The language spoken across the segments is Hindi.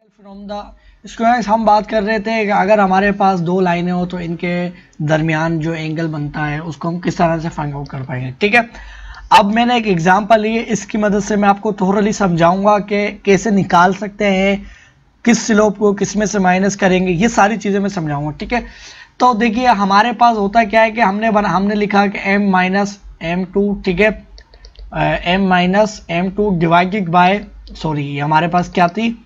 फ्रॉम द स्टूडेंट्स हम बात कर रहे थे कि अगर हमारे पास दो लाइनें हो तो इनके दरमियान जो एंगल बनता है उसको हम किस तरह से फाइंड आउट कर पाएंगे। ठीक है, अब मैंने एक एग्जांपल ली है, इसकी मदद से मैं आपको थोरली समझाऊंगा कि कैसे निकाल सकते हैं, किस स्लोप को किस में से माइनस करेंगे, ये सारी चीज़ें मैं समझाऊंगा। ठीक है, तो देखिए हमारे पास होता क्या है कि हमने लिखा कि m माइनस m2, ठीक है, m minus m2 divided by, sorry हमारे पास क्या थी,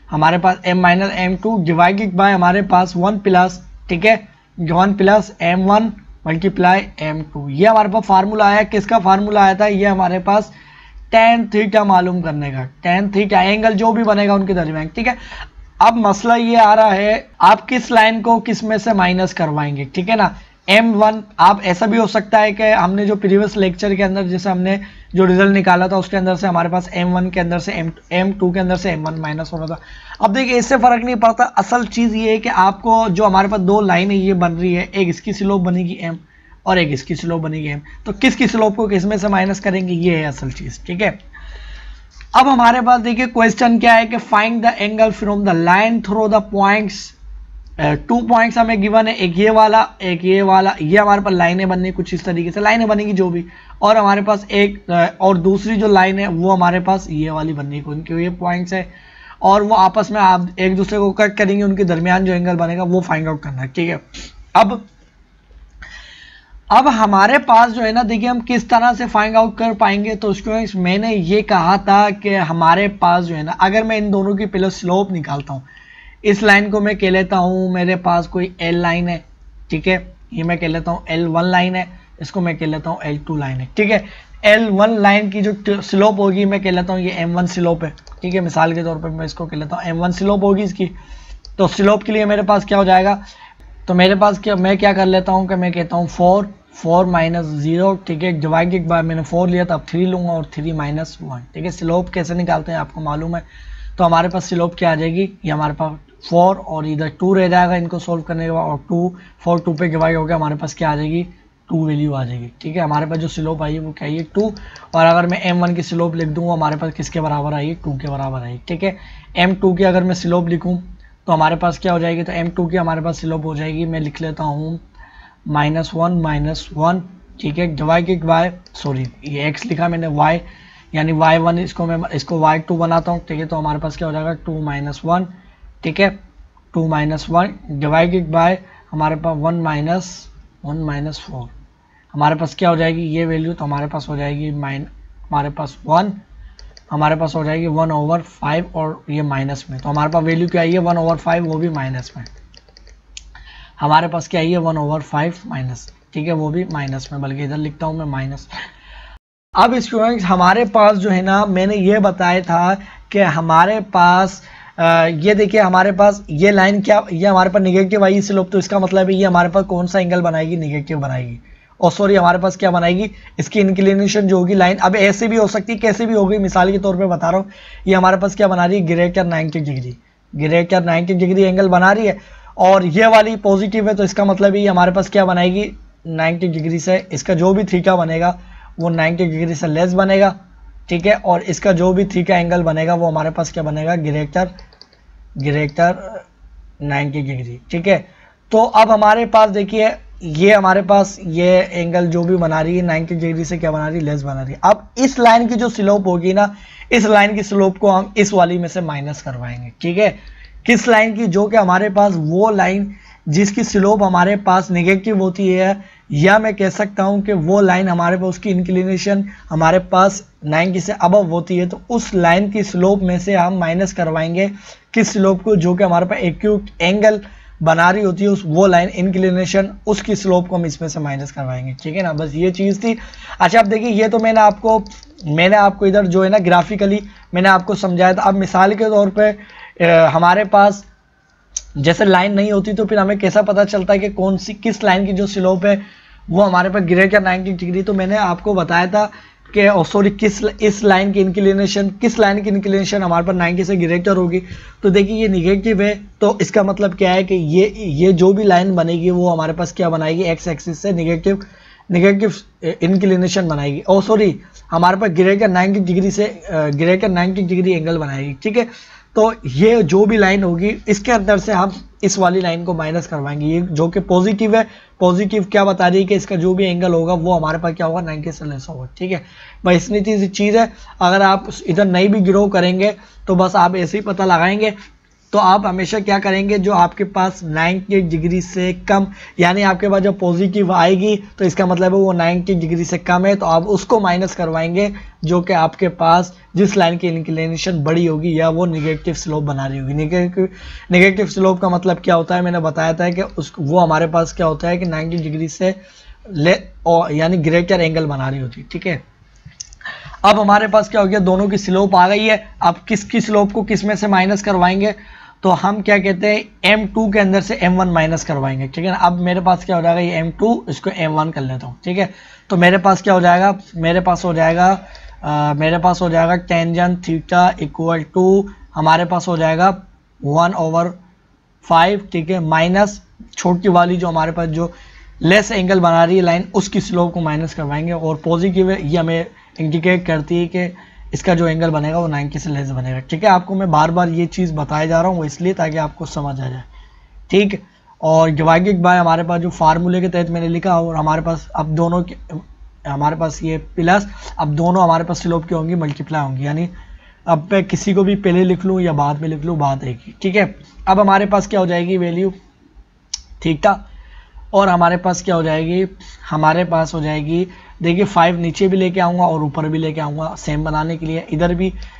हमारे पास m minus m2 divided by हमारे पास 1 प्लस, ठीक है, 1 प्लस m1 मल्टीप्लाई m2। ये हमारे पास फार्मूला आया, किसका फार्मूला आया था, ये हमारे पास tan थीटा मालूम करने का, tan थीटा एंगल जो भी बनेगा उनके दरमियान। ठीक है, अब मसला ये आ रहा है आप किस लाइन को किस में से माइनस करवाएंगे। ठीक है ना, m1, आप ऐसा भी हो सकता है कि हमने जो प्रीवियस लेक्चर के अंदर जैसे हमने जो रिजल्ट निकाला था उसके अंदर से हमारे पास m1 के अंदर से m2 के अंदर से m1 माइनस हो रहा था। अब देखिए इससे फर्क नहीं पड़ता, असल चीज़ ये है कि आपको जो हमारे पास दो लाइन है ये बन रही है, एक इसकी स्लोप बनेगी m और एक इसकी स्लोप बनेगी m, तो किसकी स्लोप को किस में से माइनस करेंगे, ये है असल चीज़। ठीक है, अब हमारे पास देखिए क्वेश्चन क्या है कि find the angle from the line through the points. 2 points हमें गिवन है, एक ये वाला एक ये वाला, ये हमारे पास लाइनें बननी कुछ इस तरीके से लाइनें बनेगी जो भी, और हमारे पास एक और दूसरी जो लाइन है वो हमारे पास ये वाली बननी है, उनके ये पॉइंट्स है और वो आपस में आप एक दूसरे को कट करेंगे, उनके दरमियान जो एंगल बनेगा वो फाइंड आउट करना है। ठीक है, अब हमारे पास जो है ना, देखिए हम किस तरह से फाइंड आउट कर पाएंगे। तो स्टूडेंट्स मैंने ये कहा था कि हमारे पास जो है ना, अगर मैं इन दोनों की पहले स्लोप निकालता हूँ, इस लाइन को मैं कह लेता हूँ मेरे पास कोई L लाइन है, ठीक है, ये मैं कह लेता हूँ L1 लाइन है, इसको मैं कह लेता हूँ L2 लाइन है। ठीक है, L1 लाइन की जो स्लोप होगी मैं कह लेता हूँ ये m1 स्लोप है। ठीक है, मिसाल के तौर पर मैं इसको कह लेता हूँ m1 स्लोप होगी इसकी। तो स्लोप के लिए मेरे पास क्या हो जाएगा, तो मेरे पास मैं क्या कर लेता हूँ कि मैं कहता हूँ 4 माइनस 0, ठीक है, डिवाइडेड बाय, मैंने 4 लिया था अब 3 लूँगा और 3 माइनस 1। ठीक है, स्लोप कैसे निकालते हैं आपको मालूम है, तो हमारे पास स्लोप क्या आ जाएगी, ये हमारे पास 4 और इधर 2 रह जाएगा इनको सोल्व करने के बाद, और 4 2 पे डिवाइड हो गया, हमारे पास क्या आ जाएगी 2 वैल्यू आ जाएगी। ठीक है, हमारे पास जो स्लोप आई है वो क्या है 2, और अगर मैं m1 की स्लोप लिख दूँ हमारे पास किसके बराबर आई है 2 के बराबर आई। ठीक है, m2 की अगर मैं स्लोप लिखूँ तो हमारे पास क्या हो जाएगी, तो m2 की हमारे पास स्लोप हो जाएगी, मैं लिख लेता हूँ -1 ठीक है, डिवाइडेड बाय, सॉरी ये x लिखा मैंने y, यानी y1, इसको y2 बनाता हूँ। ठीक है, तो हमारे पास क्या हो जाएगा 2 - 1, ठीक है, 2 - 1 डिवाइडेड बाय हमारे पास 1 - 4, हमारे पास क्या हो जाएगी ये वैल्यू, तो हमारे पास हो जाएगी हमारे पास 1, हमारे पास हो जाएगी 1/5 और ये माइनस में, तो हमारे पास वैल्यू क्या आई है 1/5, वो भी माइनस में, हमारे पास क्या है 1/5 माइनस। ठीक है, वो भी माइनस में, बल्कि इधर लिखता हूँ मैं माइनस। अब स्टूडेंट्स हमारे पास जो है ना, मैंने ये बताया था कि हमारे पास ये देखिए हमारे पास ये लाइन क्या, ये हमारे पास निगेटिव आई स्लोप, तो इसका मतलब है ये हमारे पास कौन सा एंगल बनाएगी, निगेटिव बनाएगी, और सॉरी हमारे पास क्या बनाएगी, इसकी इंक्लिनेशन जो होगी लाइन, अब ऐसे भी हो सकती है कैसे भी होगी, मिसाल के तौर पे बता रहा हूँ, ये हमारे पास क्या बना रही है ग्रेटर 90 डिग्री एंगल बना रही है, और ये वाली पॉजिटिव है, तो इसका मतलब ये हमारे पास क्या बनाएगी 90 डिग्री से, इसका जो भी थीटा बनेगा वो 90 डिग्री से लेस बनेगा। ठीक है, और इसका जो भी थीटा एंगल बनेगा वो हमारे पास क्या बनेगा ग्रेटर 90 डिग्री। ठीक है, तो अब हमारे पास देखिए ये हमारे पास ये एंगल जो भी बना रही है 90 डिग्री से क्या बना रही है, लेस बना रही है। अब इस लाइन की जो स्लोप होगी ना, इस लाइन की स्लोप को हम इस वाली में से माइनस करवाएंगे। ठीक है, किस लाइन की, जो कि हमारे पास वो लाइन जिसकी स्लोप हमारे पास नेगेटिव होती है, या मैं कह सकता हूं कि वो लाइन हमारे पास उसकी इंक्लिनेशन हमारे पास 90 से अबव होती है, तो उस लाइन की स्लोप में से हम माइनस करवाएंगे किस स्लोप को, जो कि हमारे पास एक्यूट एंगल बना रही होती है उस वो लाइन इंक्लिनेशन, उसकी स्लोप को हम इसमें से माइनस करवाएंगे। ठीक है ना, बस ये चीज़ थी। अच्छा अब देखिए ये तो मैंने आपको इधर जो है ना ग्राफिकली मैंने आपको समझाया था। अब मिसाल के तौर पे हमारे पास जैसे लाइन नहीं होती तो फिर हमें कैसा पता चलता है कि किस लाइन की जो स्लोप है वो हमारे पास ग्रेटर 90 डिग्री, तो मैंने आपको बताया था कि सॉरी इस लाइन की इंक्लिनेशन हमारे पास 90 से ग्रेटर होगी। तो देखिए ये निगेटिव है, तो इसका मतलब क्या है कि ये जो भी लाइन बनेगी वो हमारे पास क्या बनाएगी, एक्स एक्सिस से निगेटिव इंक्लिनेशन बनाएगी, हमारे पास ग्रेटर 90 डिग्री से ग्रेटर 90 डिग्री एंगल बनाएगी। ठीक है, तो ये जो भी लाइन होगी इसके अंदर से हम इस वाली लाइन को माइनस करवाएंगे, ये जो कि पॉजिटिव है। पॉजिटिव क्या बता रही है कि इसका जो भी एंगल होगा वो हमारे पास क्या होगा 90 से लेस होगा, ठीक है। बस इतनी चीज़ है। अगर आप इधर नहीं भी ग्रो करेंगे तो बस आप ऐसे ही पता लगाएंगे। तो आप हमेशा क्या करेंगे, जो आपके पास 90 डिग्री से कम, यानी आपके पास जब पॉजिटिव आएगी तो इसका मतलब है वो 90 डिग्री से कम है, तो आप उसको माइनस करवाएंगे जो कि आपके पास जिस लाइन की इंक्लिनेशन बड़ी होगी या वो निगेटिव स्लोप बना रही होगी। निगेटिव स्लोप का मतलब क्या होता है, मैंने बताया था कि वो हमारे पास क्या होता है कि 90 डिग्री से यानी ग्रेटर एंगल बना रही होती है, ठीक है। अब हमारे पास क्या हो गया, दोनों की स्लोप आ गई है। अब किसकी स्लोप को किस में से माइनस करवाएंगे, तो हम क्या कहते हैं M2 के अंदर से M1 माइनस करवाएंगे, ठीक है ना। अब मेरे पास क्या हो जाएगा, ये M2 इसको M1 कर लेता हूँ, ठीक है। तो मेरे पास क्या हो जाएगा, मेरे पास हो जाएगा टेंजेंट थीटा इक्वल टू हमारे पास हो जाएगा 1/5, ठीक है, माइनस छोटी वाली जो हमारे पास जो लेस एंगल बना रही है लाइन उसकी स्लोप को माइनस करवाएंगे। और पॉजिटिव है ये हमें इंडिकेट करती है कि इसका जो एंगल बनेगा वो 90 से लेस बनेगा, ठीक है। आपको मैं बार बार ये चीज़ बताया जा रहा हूँ इसलिए ताकि आपको समझ आ जाए, ठीक। और डिवाइडेड बाय हमारे पास जो फार्मूले के तहत मैंने लिखा, और हमारे पास अब दोनों हमारे पास ये प्लस, अब दोनों हमारे पास स्लोप की होंगी मल्टीप्लाई होंगी, यानी अब मैं किसी को भी पहले लिख लूँ या बाद में लिख लूँ बात एक ही, ठीक है। अब हमारे पास क्या हो जाएगी वैल्यू थीटा, और हमारे पास क्या हो जाएगी, हमारे पास हो जाएगी, देखिए 5 नीचे भी लेके आऊँगा और ऊपर भी लेके आऊँगा सेम बनाने के लिए।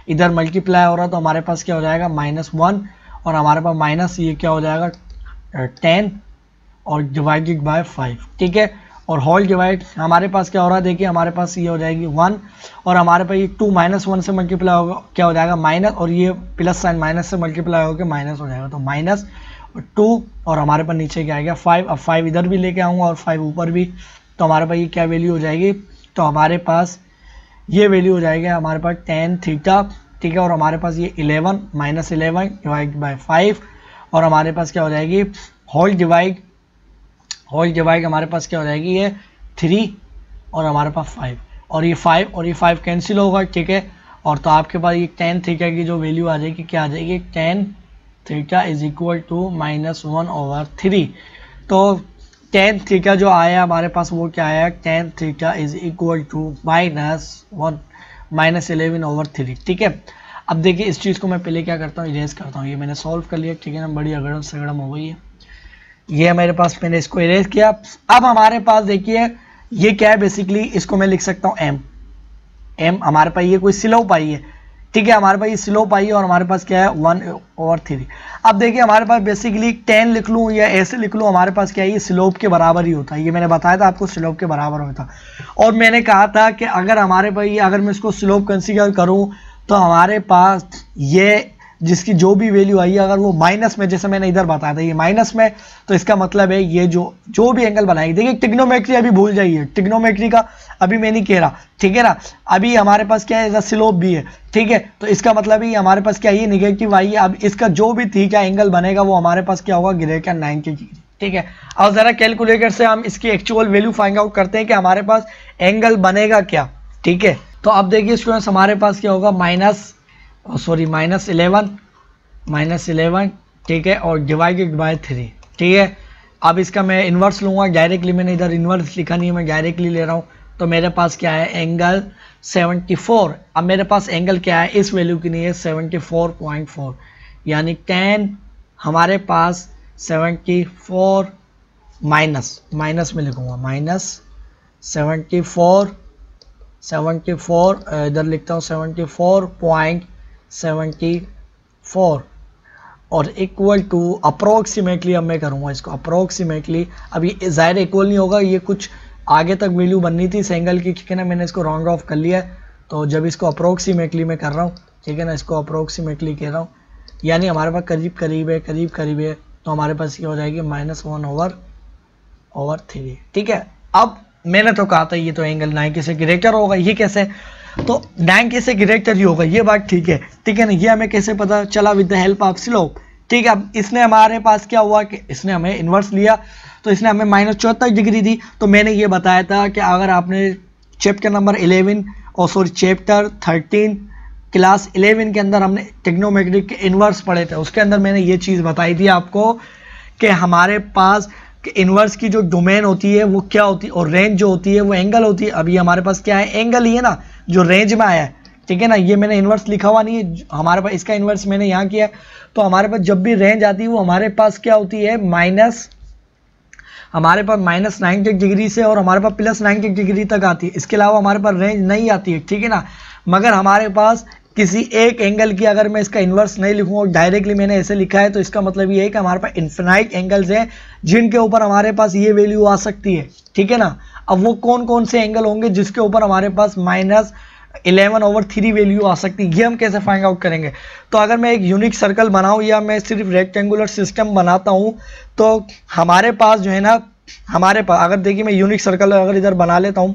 इधर मल्टीप्लाई हो रहा तो हमारे पास क्या हो जाएगा -1, और हमारे पास माइनस ये क्या हो जाएगा 10 और डिवाइडेड बाय 5, ठीक है। और होल डिवाइड हमारे पास क्या हो रहा है, देखिए हमारे पास ये हो जाएगी 1, और हमारे पास ये 2 -1 से मल्टीप्लाई होगा क्या हो जाएगा माइनस, और ये प्लस साइन माइनस से मल्टीप्लाई होकर माइनस हो जाएगा, तो -2, और हमारे पास नीचे क्या आएगा 5। अब 5 इधर भी लेके आऊँगा और 5 ऊपर भी, तो हमारे पास ये क्या वैल्यू हो जाएगी, तो हमारे पास ये वैल्यू हो जाएगी हमारे पास tan थीटा, ठीक है। और हमारे पास ये 11 डिवाइड बाय 5, और हमारे पास क्या हो जाएगी होल डिवाइड हमारे पास क्या हो जाएगी ये 3, और हमारे पास 5, और ये 5 कैंसिल होगा, ठीक है। और तो आपके पास ये tan थीटा की जो वैल्यू आ जाएगी क्या आ जाएगी, tan theta is equal to -1/3। तो tan थीटा जो आया हमारे पास वो क्या आया, tan theta is equal to -11/3, ठीक है। अब देखिए इस चीज़ को मैं पहले क्या करता हूँ, इरेज करता हूँ। ये मैंने सॉल्व कर लिया, ठीक है ना, बड़ी अगड़म सगड़म हो गई है ये मेरे पास, मैंने इसको इरेज किया। अब हमारे पास देखिए ये क्या है, बेसिकली इसको मैं लिख सकता हूँ m हमारे पास ये कोई स्लोप आई है, ठीक है। हमारे पास ये स्लोप आई है और हमारे पास क्या है 1/3। अब देखिए हमारे पास बेसिकली 10 लिख लूँ या ऐसे लिख लूँ, हमारे पास क्या है ये स्लोप के बराबर ही होता है। ये मैंने बताया था आपको स्लोप के बराबर होता है, और मैंने कहा था कि अगर हमारे पास ये अगर मैं इसको स्लोप कंसीडर करूँ तो हमारे पास ये जिसकी जो भी वैल्यू आई है अगर वो माइनस में, जैसे मैंने इधर बताया था ये माइनस में, तो इसका मतलब है ये जो भी एंगल बनाएगी, देखिए ट्रिग्नोमेट्री अभी भूल जाइए, ट्रिग्नोमेट्री का अभी मैं नहीं कह रहा, ठीक है ना। अभी हमारे पास क्या है स्लोप भी है, ठीक है। तो इसका मतलब है हमारे पास क्या है निगेटिव आई है। अब इसका जो भी थीटा एंगल बनेगा वो हमारे पास क्या होगा ग्रेटर 90 डिग्री, ठीक है। अब जरा कैलकुलेटर से हम इसकी एक्चुअल वैल्यू फाइंड आउट करते हैं कि हमारे पास एंगल बनेगा क्या, ठीक है। तो अब देखिए स्टूडेंट्स हमारे पास क्या होगा -11, ठीक है, और डिवाइडेड बाय 3, ठीक है। अब इसका मैं इन्वर्स लूँगा डायरेक्टली, मैंने इधर इन्वर्स लिखा नहीं है, मैं डायरेक्टली ले रहा हूँ। तो मेरे पास क्या है एंगल 74। अब मेरे पास एंगल क्या है इस वैल्यू की नहीं है 74.4, यानी tan हमारे पास 74 माइनस में लिखूँगा -74 इधर लिखता हूँ 74.74 और इक्वल टू अप्रोक्सीमेटली, अब मैं करूँगा इसको अप्रोक्सीमेटली। अब ये ज़ाहिर इक्वल नहीं होगा, ये कुछ आगे तक वैल्यू बननी थी इस एंगल की, ठीक है ना। मैंने इसको राउंड ऑफ कर लिया है, तो जब इसको अप्रोक्सीमेटली मैं कर रहा हूँ, ठीक है ना, इसको अप्रोक्सीमेटली कह रहा हूँ, यानी हमारे पास करीब करीब है, तो हमारे पास ये हो जाएगी -1/3, ठीक है। अब मैंने तो कहा था ये तो एंगल 90 से ग्रेटर होगा, ये कैसे, तो 90 से ग्रेटर ही होगा, ये बात ठीक है ना। ये हमें कैसे पता चला, with the help of slope, ठीक है। अब इसने हमारे पास क्या हुआ कि इसने हमें इन्वर्स लिया, तो इसने हमें -74 डिग्री दी। तो मैंने ये बताया था कि अगर आपने चैप्टर नंबर 11 और चैप्टर क्लास 11 के अंदर हमने ट्रिग्नोमेट्रिक के इन्वर्स पढ़े थे, उसके अंदर मैंने ये चीज़ बताई थी आपको कि हमारे पास इन्वर्स की जो डोमेन होती है वो क्या होती है और रेंज जो होती है वो एंगल होती है। अभी हमारे पास क्या है, एंगल ही है ना जो रेंज में आया है, ठीक है ना। ये मैंने इन्वर्स लिखा हुआ नहीं है, हमारे पास इसका इन्वर्स मैंने यहाँ किया। तो हमारे पास जब भी रेंज आती है वो हमारे पास क्या होती है, हमारे पास माइनस 90 डिग्री से और हमारे पास प्लस 90 डिग्री तक आती है। इसके अलावा हमारे पास रेंज नहीं आती है, ठीक है ना। मगर हमारे पास किसी एक एंगल की अगर मैं इसका इन्वर्स नहीं लिखूँ और डायरेक्टली मैंने ऐसे लिखा है तो इसका मतलब ये है कि हमारे पास इन्फिनाइट एंगल्स हैं जिनके ऊपर हमारे पास ये वैल्यू आ सकती है, ठीक है ना। अब वो कौन कौन से एंगल होंगे जिसके ऊपर हमारे पास -11/3 वैल्यू आ सकती है, ये हम कैसे फाइंड आउट करेंगे। तो अगर मैं एक यूनिक सर्कल बनाऊं या मैं सिर्फ रेक्टेंगुलर सिस्टम बनाता हूं तो हमारे पास जो है ना, हमारे पास अगर देखिए मैं यूनिक सर्कल अगर इधर बना लेता हूं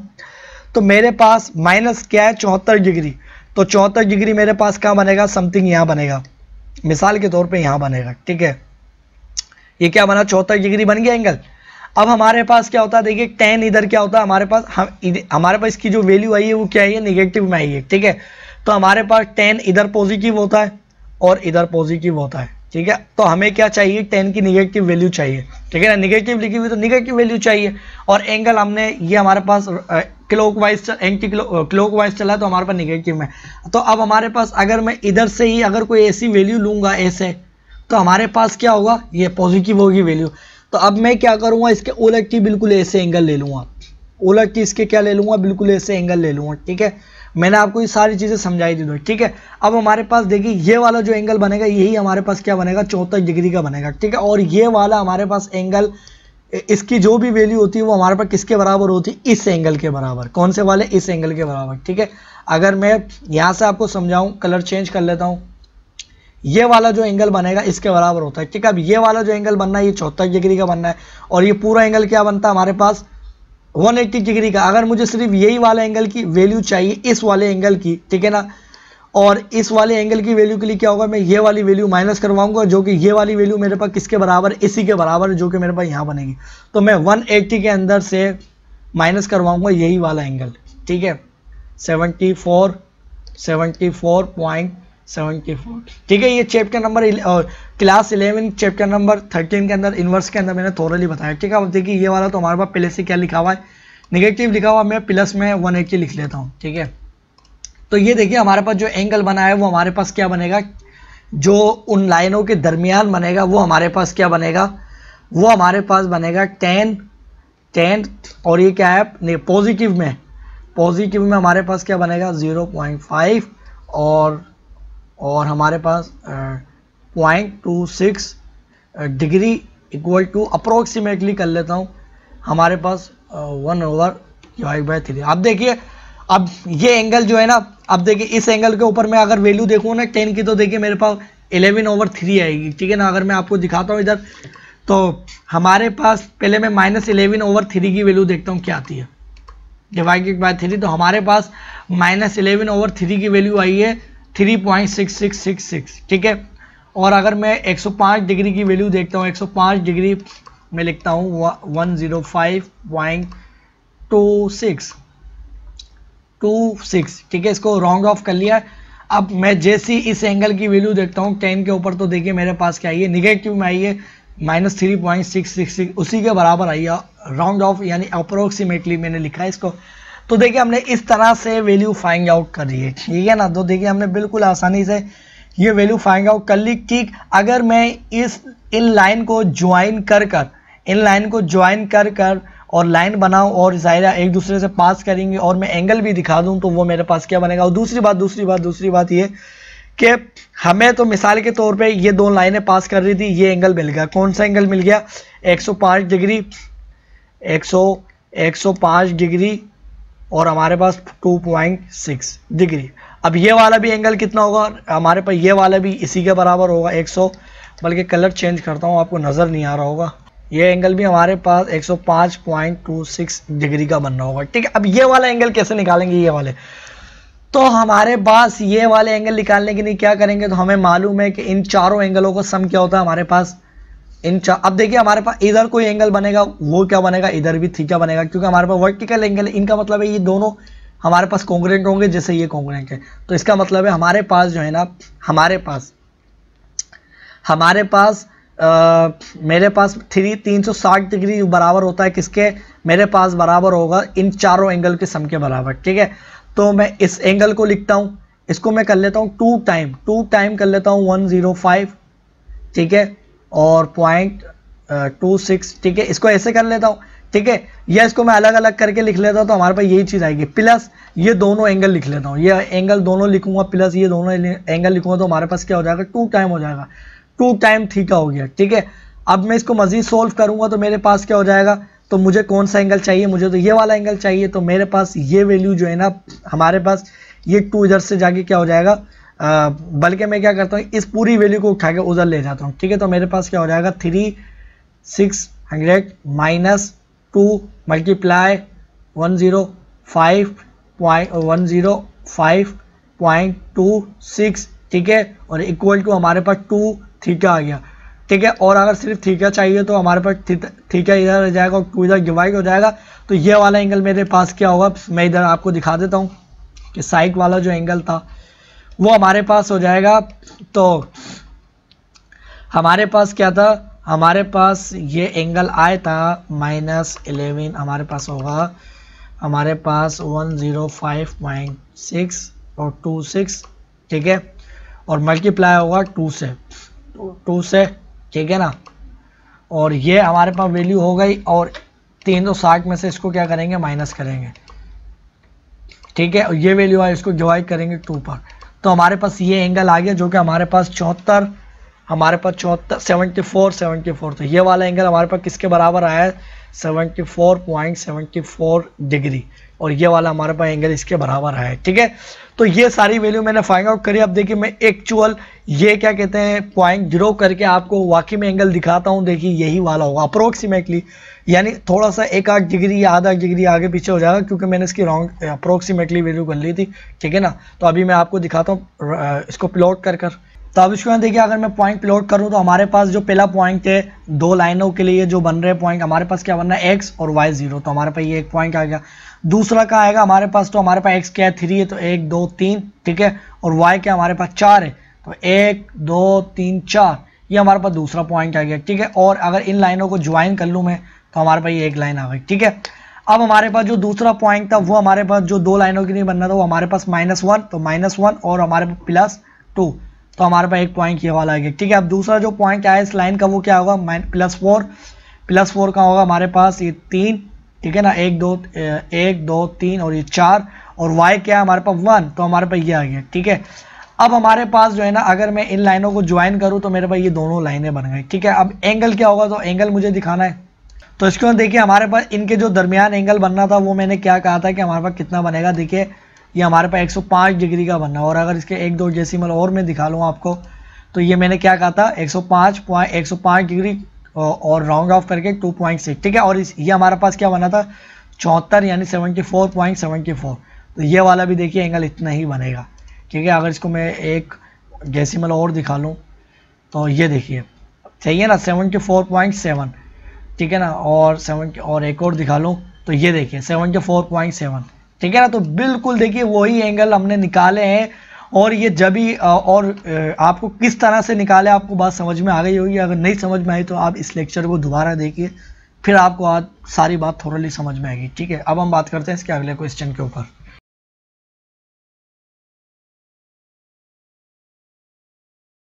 तो मेरे पास माइनस क्या है 74 डिग्री। तो 74 डिग्री मेरे पास कहाँ बनेगा, समथिंग यहाँ बनेगा, मिसाल के तौर पे यहाँ बनेगा, ठीक है। ये क्या बना, 74 डिग्री बन गया एंगल। अब हमारे पास क्या होता है, देखिए tan इधर क्या होता है हमारे पास, हमारे पास इसकी जो वैल्यू आई है वो क्या है, नेगेटिव में आई है, ठीक है। तो हमारे पास tan इधर पॉजिटिव होता है और इधर पॉजिटिव होता है, ठीक है। तो हमें क्या चाहिए, tan की नेगेटिव वैल्यू चाहिए, ठीक है ना। नेगेटिव लिखी हुई तो नेगेटिव वैल्यू चाहिए। और एंगल हमने ये हमारे पास क्लॉकवाइज एंटी क्लॉकवाइज चला है तो हमारे पास नेगेटिव में। तो अब हमारे पास अगर मैं इधर से ही अगर कोई ऐसी वैल्यू लूंगा ऐसे, तो हमारे पास क्या होगा, ये पॉजिटिव होगी वैल्यू। तो अब मैं क्या करूंगा, इसके उलट की बिल्कुल ऐसे एंगल ले लूंगा, उलट की इसके क्या ले लूंगा, बिल्कुल ऐसे एंगल ले लूंगा, ठीक है। मैंने आपको ये सारी चीजें समझाई दी, ठीक है। अब हमारे पास देखिए ये वाला जो एंगल बनेगा यही हमारे पास क्या बनेगा, 74 डिग्री का बनेगा, ठीक है। और ये वाला हमारे पास एंगल, इसकी जो भी वैल्यू होती है वो हमारे पास किसके बराबर होती है, इस एंगल के बराबर। कौन से वाले, इस एंगल के बराबर, ठीक है। अगर मैं यहाँ से आपको समझाऊं, कलर चेंज कर लेता हूँ, ये वाला जो एंगल बनेगा इसके बराबर होता है, ठीक है। अब ये वाला जो एंगल बनना है ये 74 डिग्री का बनना है और ये पूरा एंगल क्या बनता है हमारे पास 180 डिग्री का। अगर मुझे सिर्फ यही वाला एंगल की वैल्यू चाहिए, इस वाले एंगल की, ठीक है ना, और इस वाले एंगल की वैल्यू के लिए क्या होगा, मैं ये वाली वैल्यू माइनस करवाऊंगा जो कि ये वाली वैल्यू मेरे पास किसके बराबर, इसी के बराबर, जो कि मेरे पास यहाँ बनेगी। तो मैं 180 के अंदर से माइनस करवाऊंगा यही वाला एंगल, ठीक है, 74.74, ठीक है। ये chapter number class 11 chapter number 13 के अंदर इन्वर्स के अंदर मैंने थोरली बताया, ठीक है। अब देखिए ये वाला तो हमारे पास पहले से क्या लिखा हुआ है, नेगेटिव लिखा हुआ, मैं प्लस में 180 लिख लेता हूँ, ठीक है। तो ये देखिए हमारे पास जो एंगल बना है वो हमारे पास क्या बनेगा, जो उन लाइनों के दरमियान बनेगा वो हमारे पास क्या बनेगा, वो हमारे पास बनेगा tan, और ये क्या है पॉजिटिव में हमारे पास क्या बनेगा 0.5 और हमारे पास 0.26 डिग्री इक्वल टू अप्रोक्सीमेटली कर लेता हूँ हमारे पास 1/3। अब देखिए अब ये एंगल जो है ना, अब देखिए इस एंगल के ऊपर मैं अगर वैल्यू देखूँ ना tan की, तो देखिए मेरे पास 11/3 आएगी, ठीक है ना। अगर मैं आपको दिखाता हूँ इधर, तो हमारे पास पहले मैं -11/3 की वैल्यू देखता हूँ क्या आती है, डिवाइडेड बाय 3। तो हमारे पास -11/3 की वैल्यू आई है 3.6666, ठीक है। और अगर मैं 105 डिग्री की वैल्यू देखता हूँ, 105 डिग्री में लिखता हूँ 105.26, ठीक है। इसको राउंड ऑफ कर लिया। अब मैं जैसे ही इस एंगल की वैल्यू देखता हूँ tan के ऊपर, तो देखिए मेरे पास क्या आई है, निगेटिव में आई है -3.666, उसी के बराबर आई है, राउंड ऑफ यानी अप्रोक्सीमेटली मैंने लिखा है इसको। तो देखिए हमने इस तरह से वैल्यू फाइंड आउट कर ली है, ठीक है ना। तो देखिए हमने बिल्कुल आसानी से ये वैल्यू फाइंड आउट कर ली, ठीक। अगर मैं इन लाइन को ज्वाइन कर और लाइन बनाऊं और ज़ाहिर एक दूसरे से पास करेंगे और मैं एंगल भी दिखा दूं तो वो मेरे पास क्या बनेगा। और दूसरी बात ये कि हमें तो मिसाल के तौर पे ये दो लाइनें पास कर रही थी, ये एंगल मिल गया। कौन सा एंगल मिल गया, 105 डिग्री, 105 डिग्री और हमारे पास 2.6 डिग्री। अब ये वाला भी एंगल कितना होगा हमारे पास, ये वाला भी इसी के बराबर होगा 100, बल्कि कलर चेंज करता हूँ आपको नज़र नहीं आ रहा होगा, ये एंगल भी हमारे पास 105.26 डिग्री का बनना होगा, ठीक है। अब ये वाला एंगल कैसे निकालेंगे, ये वाले, तो हमारे पास ये वाले एंगल निकालने के लिए क्या करेंगे, तो हमें मालूम है कि इन चारों एंगलों का सम क्या होता है हमारे पास, अब देखिए हमारे पास इधर कोई एंगल बनेगा वो क्या बनेगा, इधर भी थीटा बनेगा, क्योंकि हमारे पास वर्टिकल एंगल है। इनका मतलब है ये दोनों हमारे पास कॉन्ग्रुएंट होंगे, जैसे ये कॉन्ग्रुएंट है। तो इसका मतलब है हमारे पास जो है ना, हमारे पास मेरे पास 360 डिग्री बराबर होता है किसके, मेरे पास बराबर होगा इन चारों एंगल के सम के बराबर, ठीक है। तो मैं इस एंगल को लिखता हूँ, इसको मैं कर लेता हूँ 2 टाइम कर लेता हूँ 105, ठीक है, और 0.26, ठीक है, इसको ऐसे कर लेता हूँ, ठीक है, या इसको मैं अलग अलग करके लिख लेता हूँ, तो हमारे पास यही चीज़ आएगी, प्लस ये दोनों एंगल लिख लेता हूँ, ये एंगल दोनों लिखूंगा प्लस ये दोनों एंगल लिखूंगा, तो हमारे पास क्या हो जाएगा, 2 टाइम हो जाएगा, 2 टाइम थीटा हो गया, ठीक है। अब मैं इसको मजीद सोल्व करूंगा तो मेरे पास क्या हो जाएगा, तो मुझे कौन सा एंगल चाहिए, मुझे तो ये वाला एंगल चाहिए, तो मेरे पास ये वैल्यू जो है ना, हमारे पास ये 2 इधर से जाके क्या हो जाएगा, बल्कि मैं क्या करता हूँ, इस पूरी वैल्यू को उठा के उधर ले जाता हूँ, ठीक है। तो मेरे पास क्या हो जाएगा 3600 माइनस 2 मल्टीप्लाई 105.26, ठीक है, और इक्वल टू हमारे पास 2 थीटा आ गया, ठीक है। और अगर सिर्फ थीटा चाहिए तो हमारे पास थीटा इधर आ जाएगा और 2 इधर डिवाइड हो जाएगा, तो ये वाला एंगल मेरे पास क्या होगा, मैं इधर आपको दिखा देता हूँ कि साइड वाला जो एंगल था वो हमारे पास हो जाएगा। तो हमारे पास क्या था, हमारे पास ये एंगल आया था -11, हमारे पास होगा, हमारे पास 105.6 और 26, ठीक है, और मल्टीप्लाई होगा 2 से, ठीक है ना, और ये हमारे पास वैल्यू हो गई, और 360 में से इसको क्या करेंगे, माइनस करेंगे, ठीक है, और ये वैल्यू है, इसको डिवाइड करेंगे 2 पर, तो हमारे पास ये एंगल आ गया, जो कि हमारे पास 74, तो ये वाला एंगल हमारे पास किसके बराबर आया है, 74.74 डिग्री, और ये वाला हमारे पास एंगल इसके बराबर है, ठीक है। तो ये सारी वैल्यू मैंने फाइंड आउट करी। अब देखिए मैं एक्चुअल ये क्या कहते हैं पॉइंट ड्रॉ करके आपको वाकई में एंगल दिखाता हूँ। देखिए यही वाला होगा अप्रोक्सीमेटली, यानी थोड़ा सा 1-8 डिग्री या आधा डिग्री आगे पीछे हो जाएगा, क्योंकि मैंने इसकी रॉन्ग अप्रोक्सीमेटली वैल्यू कर ली थी, ठीक है ना। तो अभी मैं आपको दिखाता हूँ इसको प्लॉट कर। तो अब इसको देखिए, अगर मैं पॉइंट प्लॉट करूं तो हमारे पास जो पहला पॉइंट है 2 लाइनों के लिए जो बन रहे पॉइंट, हमारे पास क्या बनना है, x और y 0, तो हमारे पास ये एक पॉइंट आ गया। दूसरा का आएगा हमारे पास, तो हमारे पास x क्या है 3 है, तो 1 2 3, ठीक है, और y क्या हमारे पास 4 है, तो 1 2 3 4, ये हमारे पास दूसरा पॉइंट आ गया, ठीक है। और अगर इन लाइनों को ज्वाइन कर लूँ मैं, तो हमारे पास ये एक लाइन आ गई, ठीक है। अब हमारे पास जो दूसरा पॉइंट था वो हमारे पास जो 2 लाइनों की नहीं बनना था, वो हमारे पास -1, तो -1 और हमारे पास +2, तो हमारे पास एक पॉइंट ये वाला आ गया, ठीक है। अब दूसरा जो पॉइंट आया इस लाइन का वो क्या होगा, +4 का होगा हमारे पास ये 3, ठीक है ना, 1 2 3 और ये 4, और y क्या है हमारे पास 1, तो हमारे पास ये आ गया, ठीक है। अब हमारे पास जो है ना, अगर मैं इन लाइनों को ज्वाइन करूँ तो मेरे पास ये दोनों लाइनें बन गई, ठीक है। अब एंगल क्या होगा, तो एंगल मुझे दिखाना है, तो इसको देखिए हमारे पास इनके जो दरमियान एंगल बनना था वो मैंने क्या कहा था कि हमारे पास कितना बनेगा। देखिए ये हमारे पास 105 डिग्री का बनना है, और अगर इसके 1-2 डेसिमल और मैं दिखा लूँ आपको, तो ये मैंने क्या कहा था 105 डिग्री और राउंड ऑफ करके 2.6, ठीक है। और ये हमारे पास क्या बना था 74 यानी 74.74, तो ये वाला भी देखिए एंगल इतना ही बनेगा, ठीक है। अगर इसको मैं एक डेसिमल और दिखा लूँ तो ये देखिए सही है ना 74.7, ठीक है ना, और 70 और एक और दिखा लूँ तो ये देखिए 74.7, ठीक है ना। तो बिल्कुल देखिए वही एंगल हमने निकाले हैं, और ये जब भी और आपको किस तरह से निकाले आपको बात समझ में आ गई होगी। अगर नहीं समझ में आई तो आप इस लेक्चर को दोबारा देखिए, फिर आपको आज सारी बात थोड़ी समझ में आएगी, ठीक है। अब हम बात करते हैं इसके अगले क्वेश्चन के ऊपर।